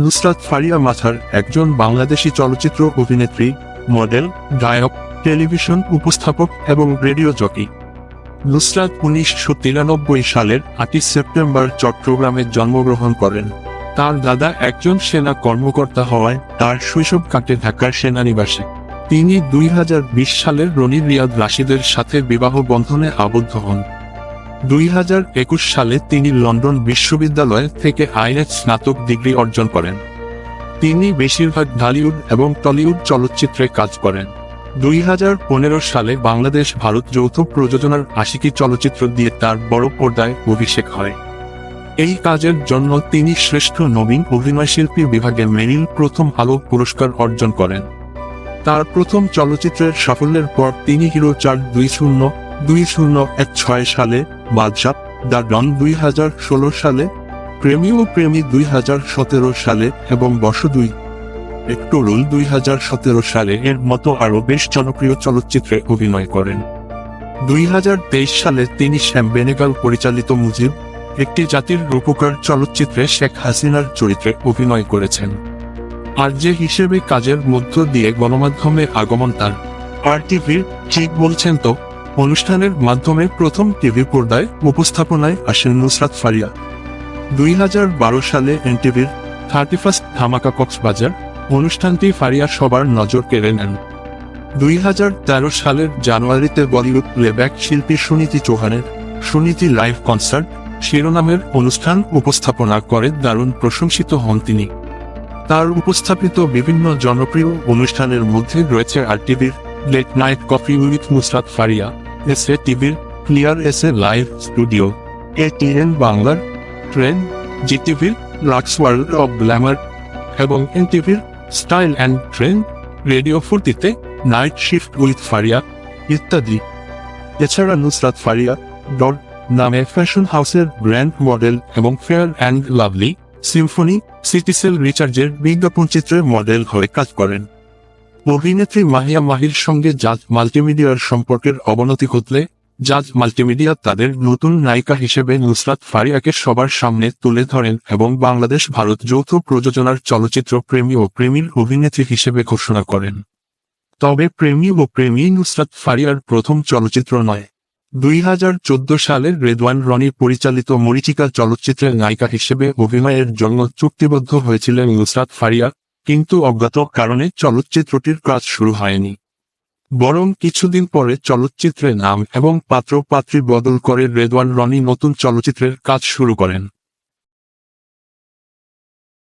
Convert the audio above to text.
নুসরাত ফারিয়া মাথার একজন বাংলাদেশী চলচ্চিত্র অভিনেত্রী, মডেল, গায়ক, টেলিভিশন উপস্থাপক এবং রেডিও জকি। নুসরাত 1993 সালের 8 সেপ্টেম্বর চট্টগ্রামে জন্মগ্রহণ করেন। তার দাদা একজন সেনা কর্মকর্তা হওয়ায় তার শৈশব কাটে ঢাকার সেনানিবাসে। তিনি 2020 সালের রনি রিয়াদ রাশিদের সাথে বিবাহ বন্ধনে আবদ্ধ হন। 2021 সালে তিনি লন্ডন বিশ্ববিদ্যালয় থেকে আইনে স্নাতক ডিগ্রি অর্জন করেন। তিনি বেশিরভাগ ঢালিউড এবং টলিউড চলচ্চিত্রে কাজ করেন। 2015 সালে বাংলাদেশ ভারত যৌথ প্রযোজনার আশিকি চলচ্চিত্র দিয়ে তার বড় পর্দায় অভিষেক হয়। এই কাজের জন্য তিনি শ্রেষ্ঠ নবীন অভিনয়শিল্পী বিভাগে মেরিল প্রথম আলো পুরস্কার অর্জন করেন। তার প্রথম চলচ্চিত্রের সাফল্যের পর তিনি হিরো 4 2016 সালে, বাদশা, দ্য ডন 2016 সালে, প্রেমী ও প্রেমী 2017 সালে এবং বর্ষ 2 একটরুল 2017 সালে এর মতো আরও বেশ জনপ্রিয় চলচ্চিত্রে অভিনয় করেন। 2023 সালে তিনি শ্যাম বেনেগাল পরিচালিত মুজিব, একটি জাতির রূপকার চলচ্চিত্রে শেখ হাসিনার চরিত্রে অভিনয় করেছেন। আরজে হিসেবে কাজের মধ্য দিয়ে গণমাধ্যমে আগমন তার। আর টিভির ঠিক বলছেন তো অনুষ্ঠানের মাধ্যমে প্রথম টিভি পর্দায় উপস্থাপনায় আসেন নুসরাত ফারিয়া। 2012 সালে এনটিভির 31st ধামাকা কক্সবাজার অনুষ্ঠানটি ফারিয়া সবার নজর কেড়ে নেন। 2013 সালের জানুয়ারিতে বলিউড প্লেব্যাক শিল্পী সুনীতি চৌহানের সুনীতি লাইভ কনসার্ট শিরোনামের অনুষ্ঠান উপস্থাপনা করে দারুণ প্রশংসিত হন তিনি। তার উপস্থাপিত বিভিন্ন জনপ্রিয় অনুষ্ঠানের মধ্যে রয়েছে আর টিভির late night coffee with Nusrat Faria, SA টিভির clear SA live studio, ATN বাংলার ট্রেন, জি টিভির লাক্স ওয়ার্ল্ড অব গ্ল্যামার এবং এনটিভির স্টাইল অ্যান্ড ট্রেন্ড, রেডিও 40-তে নাইট শিফট উইথ ফারিয়া ইত্যাদি। এছাড়া নুসরাত ফারিয়া ডট নামে ফ্যাশন হাউসের ব্র্যান্ড মডেল এবং Fair and Lovely, Symphony, Citycell রিচার্জের বিজ্ঞাপনচিত্রের মডেল হয়ে কাজ করেন। অভিনেত্রী মাহিয়া মাহির সঙ্গে জাজ মাল্টিমিডিয়ার সম্পর্কের অবনতি ঘটলে জাজ মাল্টিমিডিয়া তাদের নতুন নায়িকা হিসেবে নুসরাত ফারিয়াকে সবার সামনে তুলে ধরেন এবং বাংলাদেশ ভারত যৌথ প্রযোজনার চলচ্চিত্র প্রেমী ও প্রেমীর অভিনেত্রী হিসেবে ঘোষণা করেন। তবে প্রেমী ও প্রেমী নুসরাত ফারিয়ার প্রথম চলচ্চিত্র নয়। 2014 সালের রেদওয়ান রনি পরিচালিত মরীচিকা চলচ্চিত্রের নায়িকা হিসেবে অভিনয়ের জন্য চুক্তিবদ্ধ হয়েছিলেন নুসরাত ফারিয়া, কিন্তু অজ্ঞাত কারণে চলচ্চিত্রটির কাজ শুরু হয়নি। বরং কিছুদিন পরে চলচ্চিত্রের নাম এবং পাত্র পাত্রী বদল করে রেদওয়ান রনি নতুন চলচ্চিত্রের কাজ শুরু করেন।